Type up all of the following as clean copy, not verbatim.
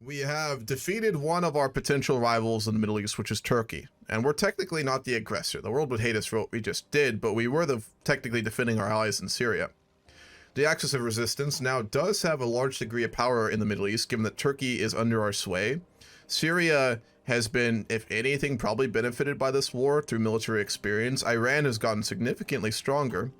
We have defeated one of our potential rivals in the Middle East, which is Turkey. And we're technically not the aggressor. The world would hate us for what we just did, but we were technically defending our allies in Syria. The axis of resistance now does have a large degree of power in the Middle East, given that Turkey is under our sway. Syria has been, if anything, probably benefited by this war through military experience. Iran has gotten significantly stronger.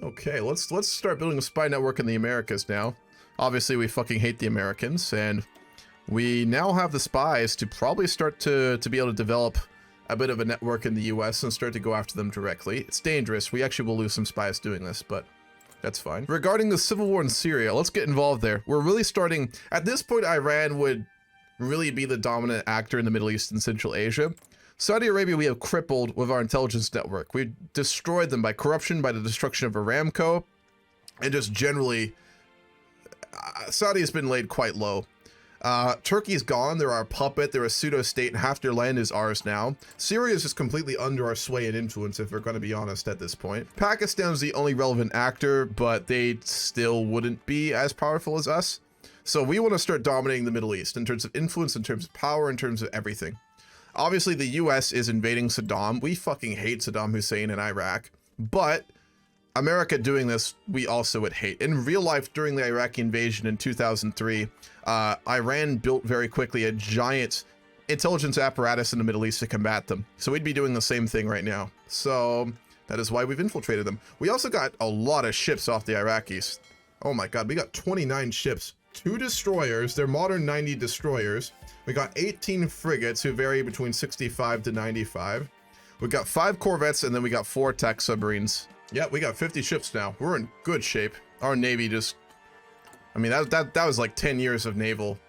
Okay, let's start building a spy network in the Americas now. Obviously, we fucking hate the Americans, and we now have the spies to probably start to be able to develop a bit of a network in the US and start to go after them directly. It's dangerous. We actually will lose some spies doing this, but that's fine. Regarding the civil war in Syria, let's get involved there. We're really starting... At this point, Iran would really be the dominant actor in the Middle East and Central Asia. Saudi Arabia we have crippled with our intelligence network. We destroyed them by corruption, by the destruction of Aramco, and just generally, Saudi has been laid quite low. Turkey's gone. They're our puppet. They're a pseudo-state, and half their land is ours now. Syria is just completely under our sway and influence, if we're going to be honest at this point. Pakistan's the only relevant actor, but they still wouldn't be as powerful as us. So we want to start dominating the Middle East in terms of influence, in terms of power, in terms of everything. Obviously, the US is invading Saddam. We fucking hate Saddam Hussein in Iraq, but America doing this, we also would hate. In real life, during the Iraqi invasion in 2003, Iran built very quickly a giant intelligence apparatus in the Middle East to combat them. So we'd be doing the same thing right now. So that is why we've infiltrated them. We also got a lot of ships off the Iraqis. Oh my God, we got 29 ships, 2 destroyers, they're modern 90 destroyers. We got 18 frigates who vary between 65 to 95. We got 5 corvettes, and then we got 4 attack submarines. Yeah, we got 50 ships now. We're in good shape. Our Navy just... I mean, that was like 10 years of naval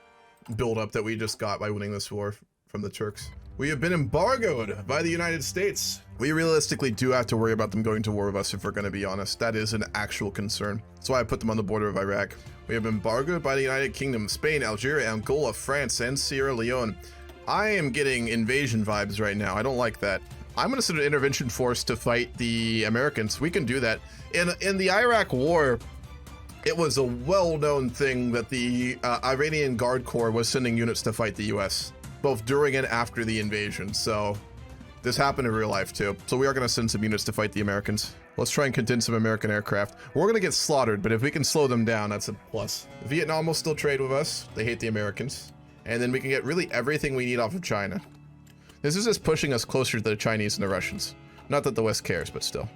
buildup that we just got by winning this war from the Turks. We have been embargoed by the United States. We realistically do have to worry about them going to war with us if we're going to be honest. That is an actual concern. That's why I put them on the border of Iraq. We have been embargoed by the United Kingdom, Spain, Algeria, Angola, France, and Sierra Leone. I am getting invasion vibes right now. I don't like that. I'm going to send an intervention force to fight the Americans. We can do that. In the Iraq War, it was a well-known thing that the Iranian Guard Corps was sending units to fight the US, both during and after the invasion. So this happened in real life too. So we are going to send some units to fight the Americans. Let's try and contain some American aircraft. We're going to get slaughtered, but if we can slow them down, that's a plus. Vietnam will still trade with us. They hate the Americans. And then we can get really everything we need off of China. This is just pushing us closer to the Chinese and the Russians. Not that the West cares, but still.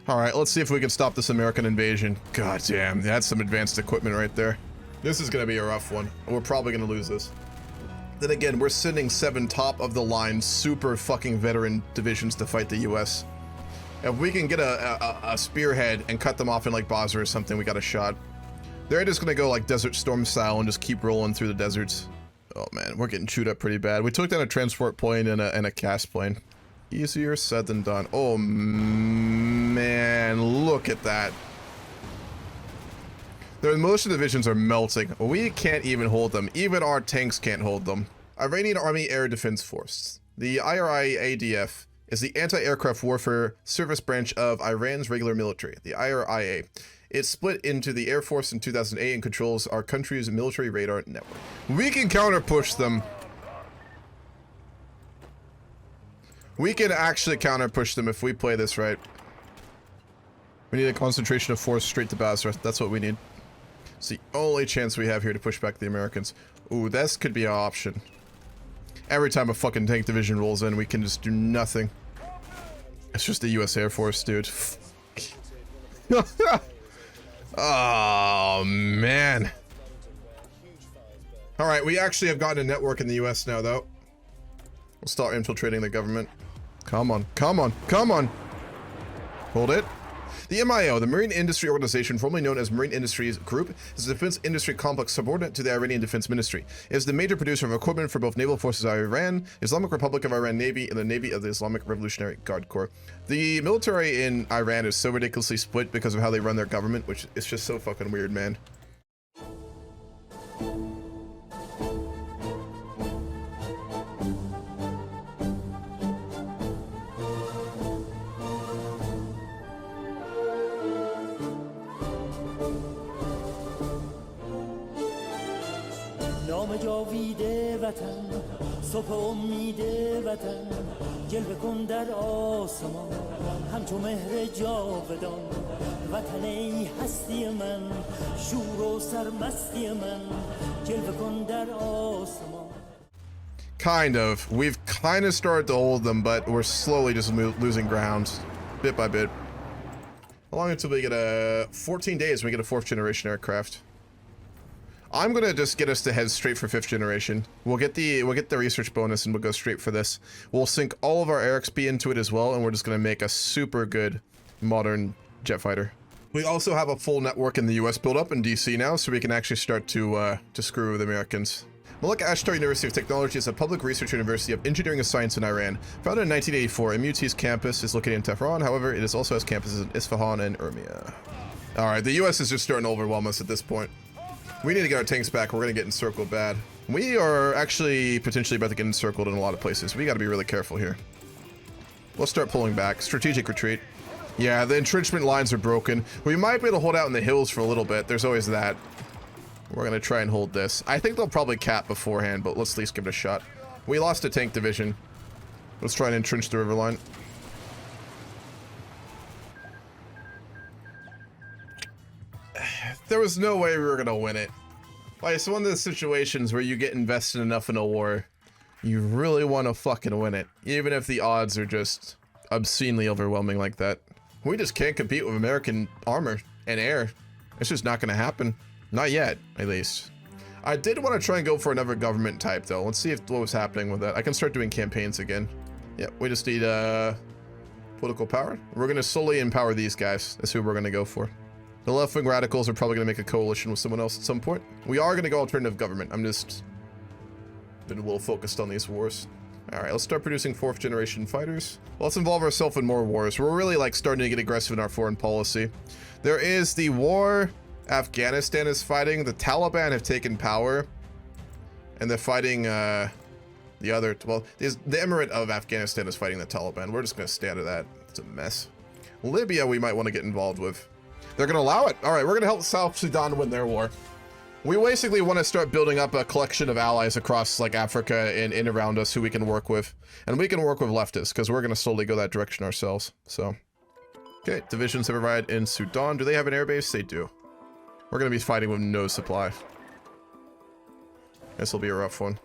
All right, let's see if we can stop this American invasion. God damn, that's some advanced equipment right there. This is going to be a rough one. We're probably going to lose this. Then again, we're sending 7 top-of-the-line super fucking veteran divisions to fight the US. If we can get a spearhead and cut them off in like Basra or something, we got a shot. They're just going to go like Desert Storm style and just keep rolling through the deserts. Oh man, we're getting chewed up pretty bad. We took down a transport plane and a cast plane. Easier said than done. Oh man, look at that. Their militia divisions are melting. We can't even hold them. Even our tanks can't hold them. Iranian Army Air Defense Force. The IRIADF is the anti-aircraft warfare service branch of Iran's regular military, the IRIA. It split into the Air Force in 2008 and controls our country's military radar network. We can counter-push them. We can actually counter-push them if we play this right. We need a concentration of force straight to Basra. That's what we need. It's the only chance we have here to push back the Americans. Ooh, this could be an option. Every time a fucking tank division rolls in, we can just do nothing. It's just the US Air Force, dude. Oh, man. Alright, we actually have gotten a network in the US now, though. We'll start infiltrating the government. Come on, come on, come on! Hold it. The MIO, the Marine Industry Organization, formerly known as Marine Industries Group, is a defense industry complex subordinate to the Iranian Defense Ministry. It is the major producer of equipment for both naval forces of Iran, Islamic Republic of Iran Navy, and the Navy of the Islamic Revolutionary Guard Corps. The military in Iran is so ridiculously split because of how they run their government, which is just so fucking weird, man. جاویده وطن صبح امید وطن جلوه کن در آسمان همچو مهر جاودان وطن ای هستی من شور و سرمستی من جلوه کن در آسمان. Kind of. We've kind of started to hold them, but we're slowly just losing ground, bit by bit. How long until we get 14 days when we get a 4th generation aircraft? I'm gonna just get us to head straight for 5th generation. We'll get the research bonus and we'll go straight for this. We'll sink all of our air XP into it as well, and we're just gonna make a super good modern jet fighter. We also have a full network in the US built up in DC now, so we can actually start to screw with Americans. Malik Ashtar University of Technology is a public research university of engineering and science in Iran. Founded in 1984, MUT's campus is located in Tehran. However, it also has campuses in Isfahan and Urmia. Alright, the US is just starting to overwhelm us at this point. We need to get our tanks back. We're going to get encircled bad. We are actually potentially about to get encircled in a lot of places. We got to be really careful here. We'll start pulling back. Strategic retreat. Yeah, the entrenchment lines are broken. We might be able to hold out in the hills for a little bit. There's always that. We're going to try and hold this. I think they'll probably cap beforehand, but let's at least give it a shot. We lost a tank division. Let's try and entrench the river line. There was no way we were going to win it. Like, it's one of those situations where you get invested enough in a war, you really want to fucking win it, even if the odds are just obscenely overwhelming like that. We just can't compete with American armor and air. It's just not going to happen. Not yet, at least. I did want to try and go for another government type, though. Let's see what was happening with that. I can start doing campaigns again. Yeah, we just need political power. We're going to slowly empower these guys. That's who we're going to go for. The left-wing radicals are probably going to make a coalition with someone else at some point. We are going to go alternative government. I'm just been a little focused on these wars. Alright, let's start producing 4th generation fighters. Let's involve ourselves in more wars. We're really like starting to get aggressive in our foreign policy. There is the war Afghanistan is fighting. The Taliban have taken power, and they're fighting the other, well, the Emirate of Afghanistan is fighting the Taliban. We're just going to stay out of that. It's a mess. Libya we might want to get involved with. They're going to allow it. All right, we're going to help South Sudan win their war. We basically want to start building up a collection of allies across like Africa and in around us who we can work with, and we can work with leftists because we're going to slowly go that direction ourselves. So, okay, divisions have arrived in Sudan. Do they have an airbase? They do. We're going to be fighting with no supply. This will be a rough one.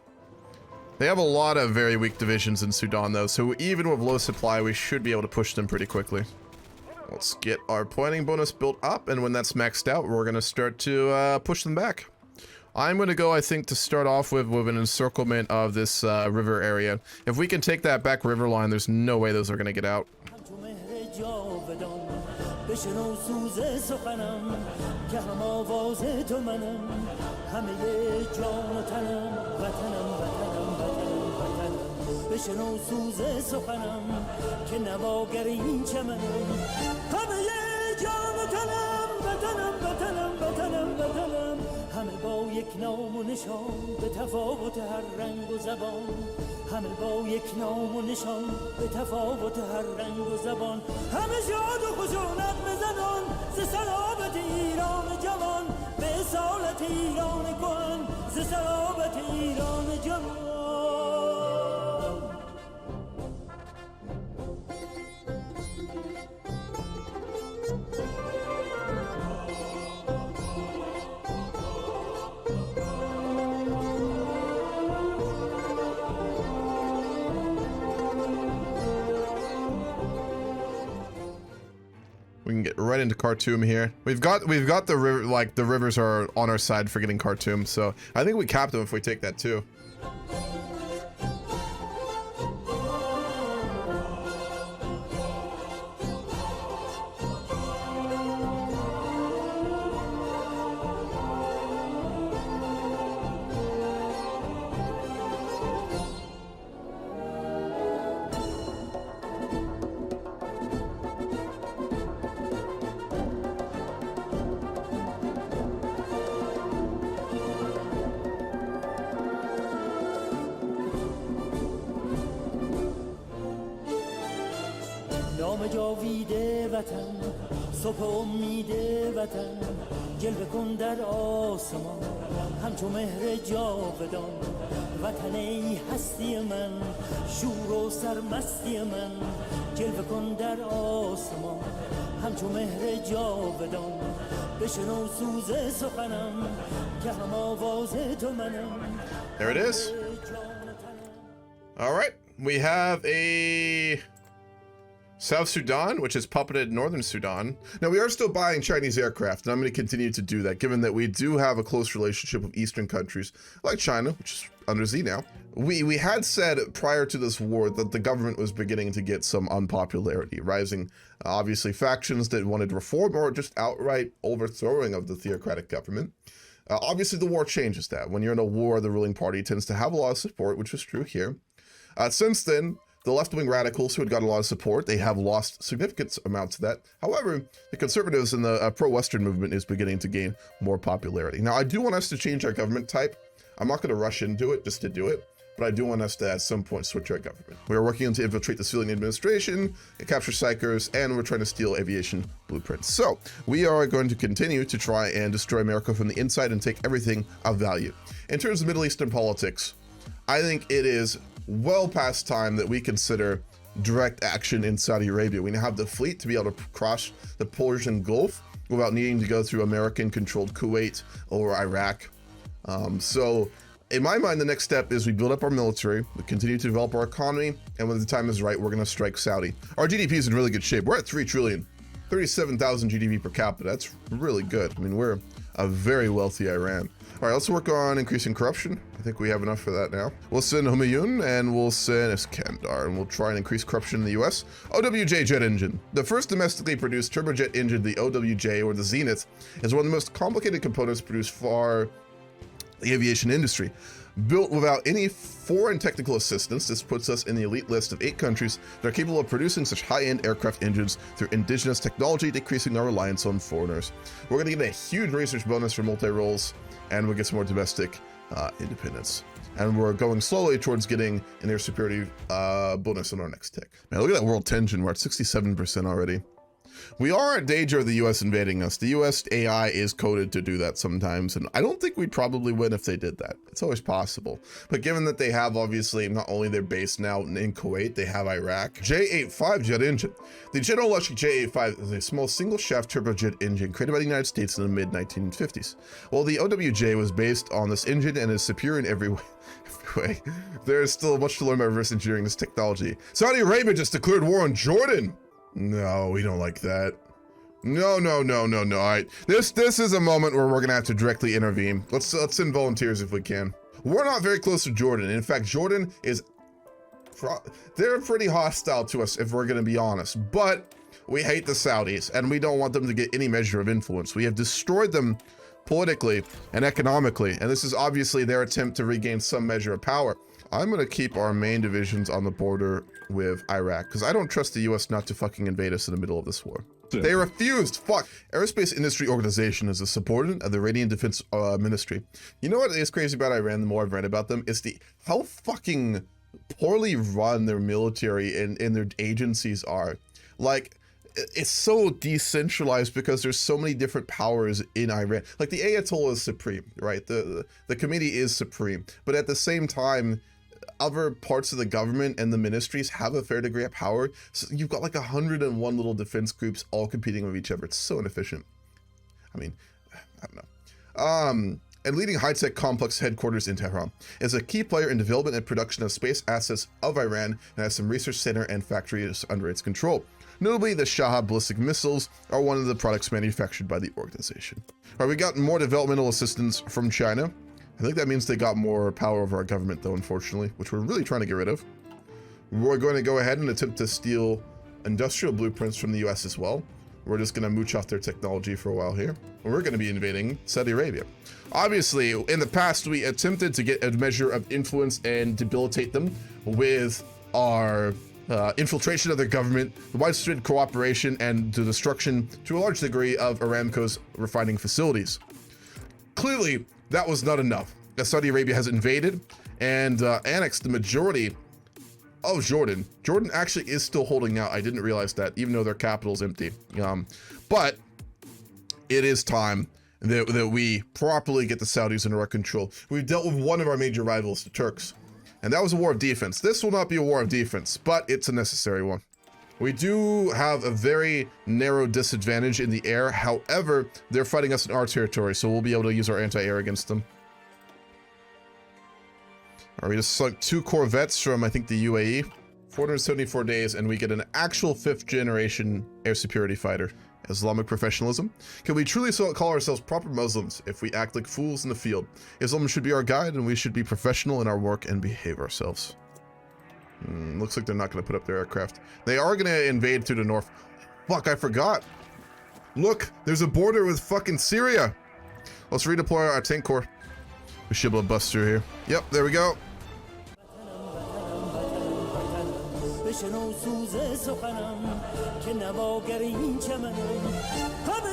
They have a lot of very weak divisions in Sudan, though, so even with low supply, we should be able to push them pretty quickly. Let's get our planning bonus built up, and when that's maxed out, we're going to start to push them back. I'm going to go, I think, to start off with an encirclement of this river area. If we can take that back river line, there's no way those are going to get out. بشنو سوز سخنم که هم آواز تو منم همه جان و تنم وطنم وطنم وطنم وطنم بشنو سوز سخنم که نواگر این چمنم همه جان و تنم وطنم وطنم وطنم وطنم همه با یک نام و نشان به تفاوت هر رنگ و زبان همه با یک نام و نشان به تفاوت هر رنگ و زبان همه شاد و خشونت بزنان ز سلامت ایران جوان به اصالت ایران کهن ز سلامت ایران جوان. We can get right into Khartoum here. We've got the river, like the rivers are on our side for getting Khartoum, so I think we cap them if we take that too. شام جاوید وطن صبح امید وطن جلوه کن در آسمان همچو مهر جاودان وطن ای هستی من شور و سرمستی من جلوه کن در آسمان همچو مهر جاودان بشنو سوز سخنم که هم آواز تو منم. There it is. All right, we have a South Sudan, which is puppeted Northern Sudan. Now, we are still buying Chinese aircraft, and I'm going to continue to do that, given that we do have a close relationship with Eastern countries like China, which is under Z now. We had said prior to this war that the government was beginning to get some unpopularity, rising, obviously, factions that wanted reform or just outright overthrowing of the theocratic government. Obviously, the war changes that. When you're in a war, the ruling party tends to have a lot of support, which was true here. Since then, the left-wing radicals who had gotten a lot of support, they have lost significant amounts of that. However, the conservatives and the pro-Western movement is beginning to gain more popularity. Now, I do want us to change our government type. I'm not going to rush into it just to do it, but I do want us to, at some point, switch our government. We are working to infiltrate the civilian administration, capture psychers, and we're trying to steal aviation blueprints. So, we are going to continue to try and destroy America from the inside and take everything of value. In terms of Middle Eastern politics, I think it is well past time that we consider direct action in Saudi Arabia. We now have the fleet to be able to cross the Persian Gulf without needing to go through American-controlled Kuwait or Iraq. So in my mind, the next step is we build up our military, we continue to develop our economy, and when the time is right, we're going to strike Saudi. Our GDP is in really good shape. We're at 3 trillion, 37,000 GDP per capita. That's really good. I mean, we're a very wealthy Iran. All right, let's work on increasing corruption. I think we have enough for that now. We'll send Humayun and we'll send Iskandar, and we'll try and increase corruption in the US. OWJ jet engine. The first domestically produced turbojet engine, the OWJ, or the Zenith, is one of the most complicated components produced for the aviation industry. Built without any foreign technical assistance, this puts us in the elite list of 8 countries that are capable of producing such high-end aircraft engines through indigenous technology, decreasing our reliance on foreigners. We're going to get a huge research bonus for multi-roles, and we'll get some more domestic independence. And we're going slowly towards getting an air superiority bonus on our next tick. Man, look at that world tension. We're at 67% already. We are in danger of the US invading us. The US AI is coded to do that sometimes, and I don't think we'd probably win if they did that. It's always possible. But given that they have, obviously, not only their base now in Kuwait, they have Iraq. J-85 jet engine. The General Electric J-85 is a small single-shaft turbojet engine created by the United States in the mid-1950s. While the OWJ was based on this engine and is superior in every way, there is still much to learn by reverse engineering this technology. Saudi Arabia just declared war on Jordan. No, we don't like that. No. All right, this is a moment where we're gonna have to directly intervene. Let's send volunteers if we can. We're not very close to Jordan. In fact, Jordan is they're pretty hostile to us, if we're gonna be honest. But we hate the Saudis, and we don't want them to get any measure of influence. We have destroyed them politically and economically, and this is obviously their attempt to regain some measure of power. I'm gonna keep our main divisions on the border with Iraq, because I don't trust the US not to fucking invade us in the middle of this war. Yeah. They refused, fuck. Aerospace Industry Organization is a subordinate of the Iranian Defense Ministry. You know what is crazy about Iran, the more I've read about them, is how fucking poorly run their military and their agencies are. Like, it's so decentralized because there's so many different powers in Iran. Like, the Ayatollah is supreme, right? The committee is supreme. But at the same time, other parts of the government and the ministries have a fair degree of power. So you've got like 101 little defense groups all competing with each other. It's so inefficient. I mean, I don't know. And leading high-tech complex headquarters in Tehran is a key player in development and production of space assets of Iran and has some research center and factories under its control. Notably, the Shahab ballistic missiles are one of the products manufactured by the organization. All right, we got more developmental assistance from China. I think that means they got more power over our government, though, unfortunately, which we're really trying to get rid of. We're going to go ahead and attempt to steal industrial blueprints from the US as well. We're just going to mooch off their technology for a while here. We're going to be invading Saudi Arabia. Obviously, in the past, we attempted to get a measure of influence and debilitate them with our infiltration of their government, widespread cooperation, and the destruction, to a large degree, of Aramco's refining facilities. Clearly, that was not enough. Saudi Arabia has invaded and annexed the majority Oh, Jordan. Jordan actually is still holding out. I didn't realize that, even though their capital's empty. But it is time that we properly get the Saudis under our control. We've dealt with one of our major rivals, the Turks, and that was a war of defense. This will not be a war of defense, but it's a necessary one. We do have a very narrow disadvantage in the air. However, they're fighting us in our territory, so we'll be able to use our anti-air against them. All right, we just sunk 2 corvettes from, I think, the UAE. 474 days, and we get an actual 5th generation air superiority fighter. Islamic professionalism. Can we truly call ourselves proper Muslims if we act like fools in the field? Islam should be our guide, and we should be professional in our work and behave ourselves. Looks like they're not going to put up their aircraft. They are going to invade through the north. Fuck, I forgot. Look, there's a border with fucking Syria. Let's redeploy our tank corps. We should be able to bust through here. Yep, there we go. بشنو سوز سخنم که نواگر این چمنم همه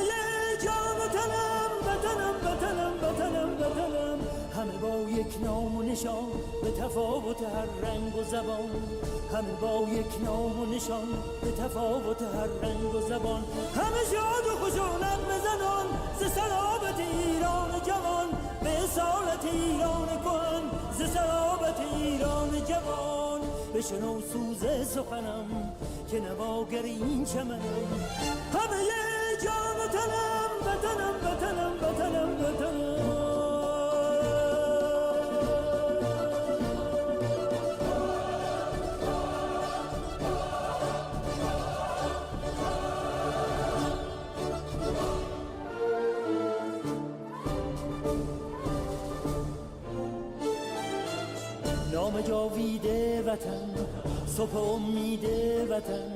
جان و تنم وطنم وطنم وطنم وطنم همه با یک نام و نشان به تفاوت هر رنگ و زبان همه با یک نام و نشان به تفاوت هر رنگ و زبان همه شاد و خشونت بزنان ز سرابت ایران جوان به اصالت ایران کهن ز سرابت ایران جوان بشنو سوز سخنم که نواگر این چمنم همه جان و تنم وطنم وطنم وطنم وطنم نام جاویده وطن صبح امید وطن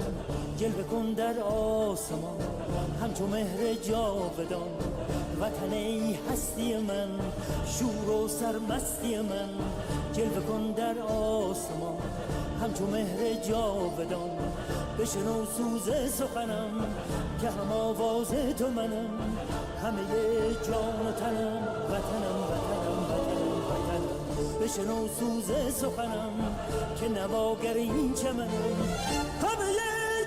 جلوه کن در آسمان همچو مهر جاودان وطن ای هستی من شور و سرمستی من جلوه کن در آسمان همچو مهر جاودان بشنو سوز سخنم که هم آواز تو منم همه جان و تنم وطنم وطنم وطنم وطنم بشنو سوز سخنم که نواگر این چمنم همه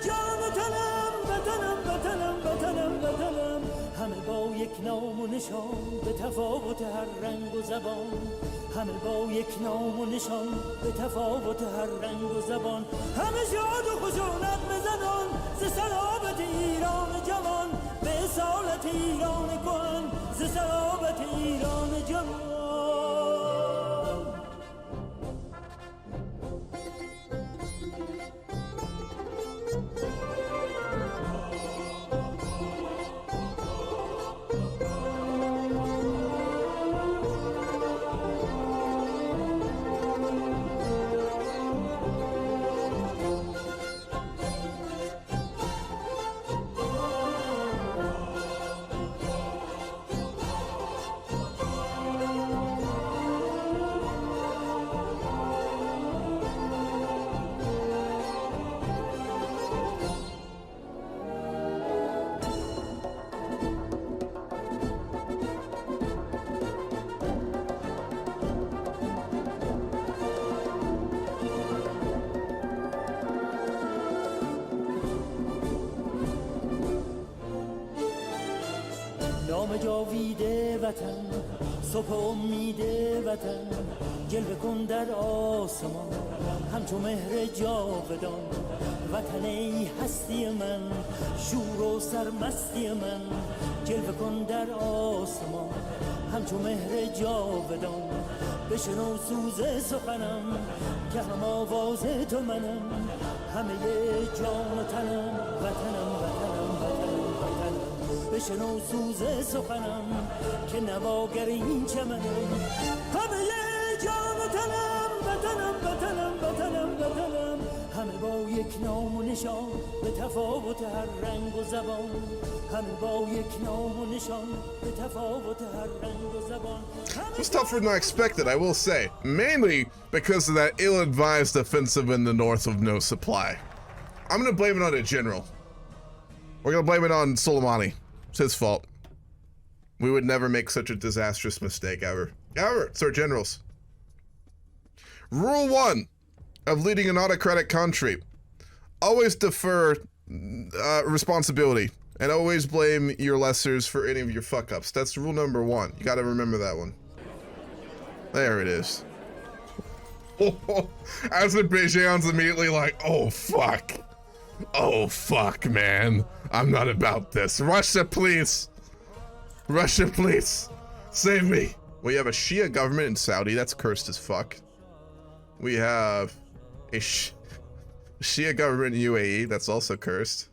جان و تنم وطنم وطنم وطنم وطنم همه با یک نام و نشان به تفاوت هر رنگ و زبان همه با یک نام و نشان به تفاوت هر رنگ و زبان همه شاد و خشونت بزنان ز سرابت ایران جوان به اصالت ایران کهن ز سرابت ایران جوان نام جاویده وطن صبح امید وطن جلوه کن در آسمان همچو مهر جاودان وطن ای هستی من شور و سرمستی من جلوه کن در آسمان همچو مهر جاودان بشنو سوز سخنم که هم آواز تو منم همه جان و تنم وطنم وطنم وطنم وطنم بشنو سوز سخنم که نواگر این چمنم همه جان و تنم وطنم وطنم وطنم وطنم همه با یک نام و نشان به تفاوت هر رنگ و زبان همه با یک نام و نشان به تفاوت هر رنگ و زبان It was tougher than I expected, I will say. Mainly because of that ill-advised offensive in the north of no supply. I'm gonna blame it on a general. We're gonna blame it on Soleimani. It's his fault. We would never make such a disastrous mistake ever. Ever. It's our generals. Rule 1. of leading an autocratic country. Always defer responsibility, and always blame your lessers for any of your fuck-ups. That's rule number 1. You gotta remember that one. There it is. Azerbaijan's immediately like, oh fuck. Oh fuck, man. I'm not about this. Russia, please. Russia, please. Save me. We have a Shia government in Saudi. That's cursed as fuck. We have a Shia government in UAE. That's also cursed.